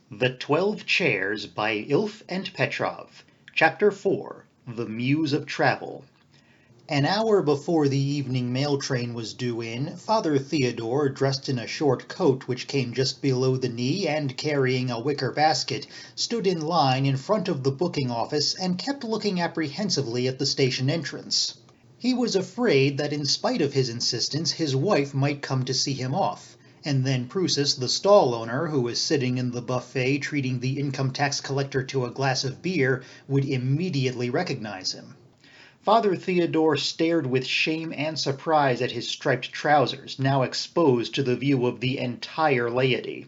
The 12 Chairs by Ilf and Petrov. Chapter 4. The Muse of Travel. An hour before the evening mail train was due in, Father Theodore, dressed in a short coat which came just below the knee and carrying a wicker basket, stood in line in front of the booking office and kept looking apprehensively at the station entrance. He was afraid that in spite of his insistence his wife might come to see him off, and then Prusus, the stall owner, who was sitting in the buffet treating the income tax collector to a glass of beer, would immediately recognize him. Father Theodore stared with shame and surprise at his striped trousers, now exposed to the view of the entire laity.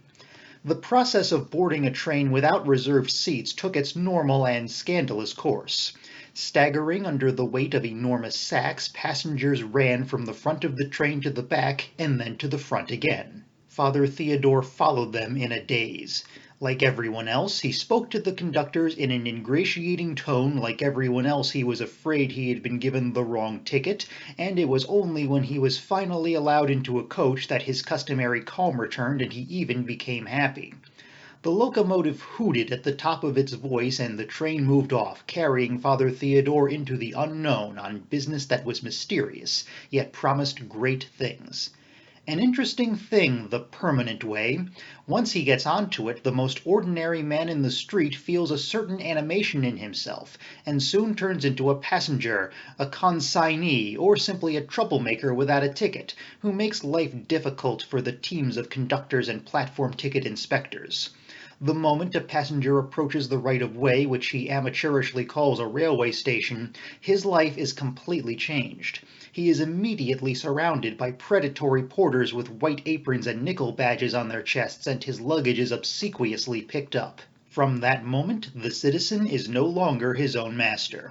The process of boarding a train without reserved seats took its normal and scandalous course. Staggering under the weight of enormous sacks, passengers ran from the front of the train to the back and then to the front again. Father Theodore followed them in a daze. Like everyone else, he spoke to the conductors in an ingratiating tone. Like everyone else, he was afraid he had been given the wrong ticket, and it was only when he was finally allowed into a coach that his customary calm returned and he even became happy. The locomotive hooted at the top of its voice, and the train moved off, carrying Father Theodore into the unknown on business that was mysterious, yet promised great things. An interesting thing, the permanent way. Once he gets onto it, the most ordinary man in the street feels a certain animation in himself, and soon turns into a passenger, a consignee, or simply a troublemaker without a ticket, who makes life difficult for the teams of conductors and platform ticket inspectors. The moment a passenger approaches the right-of-way, which he amateurishly calls a railway station, his life is completely changed. He is immediately surrounded by predatory porters with white aprons and nickel badges on their chests, and his luggage is obsequiously picked up. From that moment, the citizen is no longer his own master.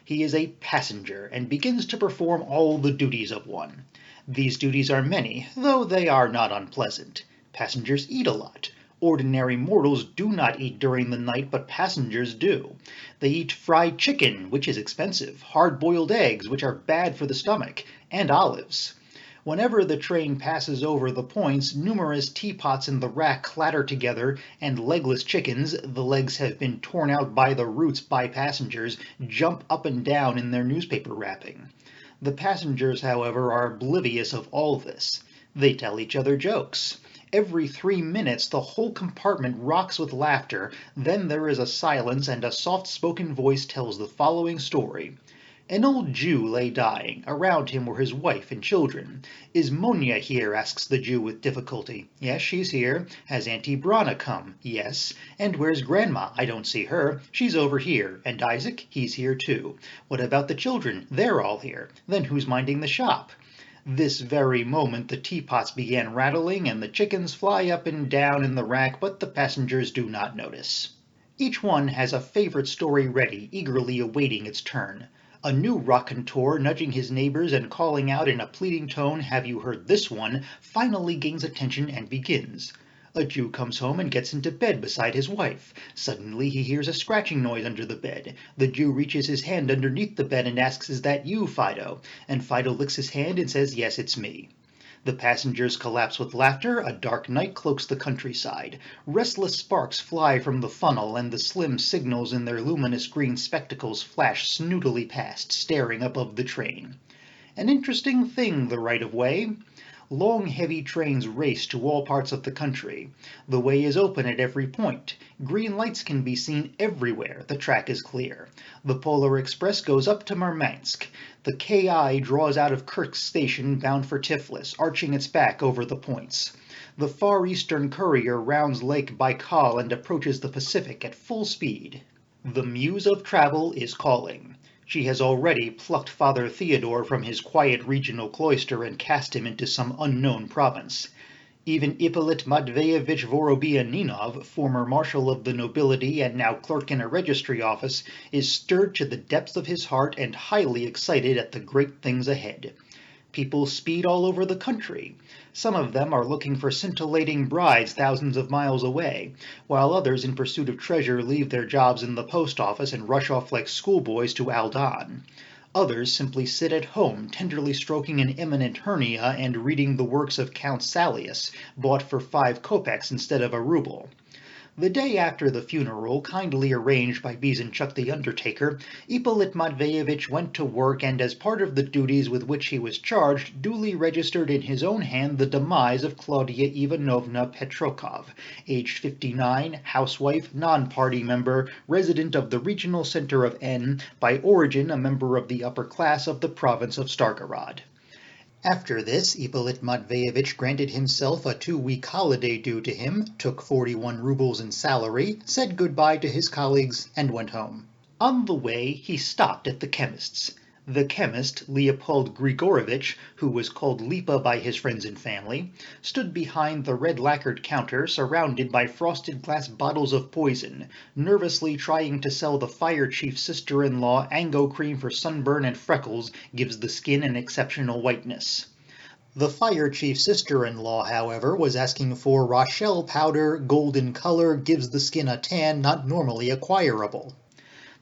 He is a passenger, and begins to perform all the duties of one. These duties are many, though they are not unpleasant. Passengers eat a lot. Ordinary mortals do not eat during the night, but passengers do. They eat fried chicken, which is expensive, hard-boiled eggs, which are bad for the stomach, and olives. Whenever the train passes over the points, numerous teapots in the rack clatter together, and legless chickens, the legs have been torn out by the roots by passengers, jump up and down in their newspaper wrapping. The passengers, however, are oblivious of all this. They tell each other jokes. Every 3 minutes the whole compartment rocks with laughter, then there is a silence and a soft-spoken voice tells the following story. An old Jew lay dying. Around him were his wife and children. "Is Monia here?" asks the Jew with difficulty. "Yes, she's here." "Has Auntie Brana come?" "Yes." "And where's Grandma?" "I don't see her." "She's over here." "And Isaac?" "He's here too." "What about the children?" "They're all here." "Then who's minding the shop?" This very moment the teapots begin rattling, and the chickens fly up and down in the rack, but the passengers do not notice. Each one has a favorite story ready, eagerly awaiting its turn. A new raconteur, nudging his neighbors and calling out in a pleading tone, "Have you heard this one?" finally gains attention and begins. A Jew comes home and gets into bed beside his wife. Suddenly he hears a scratching noise under the bed. The Jew reaches his hand underneath the bed and asks, "Is that you, Fido?" And Fido licks his hand and says, "Yes, it's me." The passengers collapse with laughter. A dark night cloaks the countryside. Restless sparks fly from the funnel, and the slim signals in their luminous green spectacles flash snootily past, staring above the train. An interesting thing, the right-of-way. Long heavy trains race to all parts of the country. The way is open at every point. Green lights can be seen everywhere. The track is clear. The Polar Express goes up to Murmansk. The Ki draws out of Kursk station bound for Tiflis, arching its back over the points. The Far Eastern Courier rounds Lake Baikal and approaches the Pacific at full speed. The Muse of Travel is calling. She has already plucked Father Theodore from his quiet regional cloister and cast him into some unknown province. Even Ippolit Matveyevich Vorobianinov, former marshal of the nobility and now clerk in a registry office, is stirred to the depths of his heart and highly excited at the great things ahead. People speed all over the country. Some of them are looking for scintillating brides thousands of miles away, while others in pursuit of treasure leave their jobs in the post office and rush off like schoolboys to Aldan. Others simply sit at home, tenderly stroking an imminent hernia and reading the works of Count Salius, bought for 5 kopecks instead of a rouble. The day after the funeral, kindly arranged by Bezenchuk the undertaker, Ippolit Matveyevich went to work and as part of the duties with which he was charged, duly registered in his own hand the demise of Claudia Ivanovna Petrokov, aged 59, housewife, non-party member, resident of the regional center of N, by origin a member of the upper class of the province of Stargorod. After this, Ippolit Matveyevich granted himself a 2-week holiday due to him, took 41 rubles in salary, said goodbye to his colleagues, and went home. On the way, he stopped at the chemist's. The chemist, Leopold Grigorovich, who was called Lipa by his friends and family, stood behind the red lacquered counter surrounded by frosted glass bottles of poison, nervously trying to sell the fire chief's sister-in-law Ango cream for sunburn and freckles, gives the skin an exceptional whiteness. The fire chief's sister-in-law, however, was asking for Rochelle powder, golden color, gives the skin a tan not normally acquirable.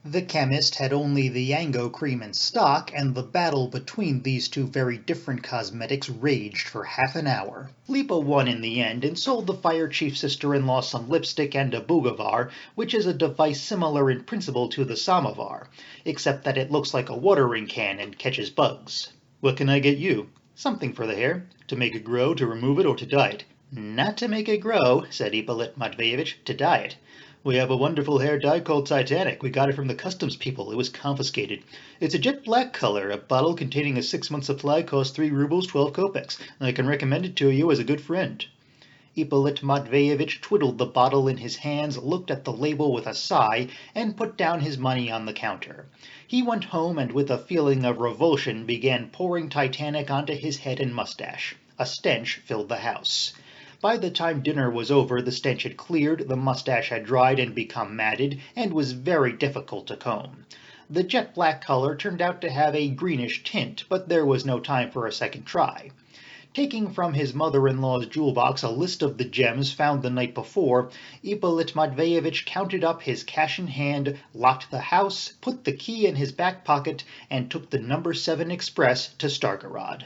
The chemist had only the Yango cream in stock, and the battle between these two very different cosmetics raged for half an hour. Lipa won in the end and sold the fire chief's sister-in-law some lipstick and a bugavar, which is a device similar in principle to the samovar, except that it looks like a watering can and catches bugs. "What can I get you?" "Something for the hair. To make it grow, to remove it, or to dye it?" "Not to make it grow," said Ippolit Matveyevich, "to dye it." "We have a wonderful hair dye called Titanic. We got it from the customs people. It was confiscated. It's a jet black color. A bottle containing a 6-month supply costs 3 rubles 12 kopecks. I can recommend it to you as a good friend." Ippolit Matveyevich twiddled the bottle in his hands, looked at the label with a sigh, and put down his money on the counter. He went home and with a feeling of revulsion began pouring Titanic onto his head and mustache. A stench filled the house. By the time dinner was over, the stench had cleared, the mustache had dried and become matted, and was very difficult to comb. The jet black color turned out to have a greenish tint, but there was no time for a second try. Taking from his mother-in-law's jewel box a list of the gems found the night before, Ippolit Matveyevich counted up his cash in hand, locked the house, put the key in his back pocket, and took the No. 7 express to Stargorod.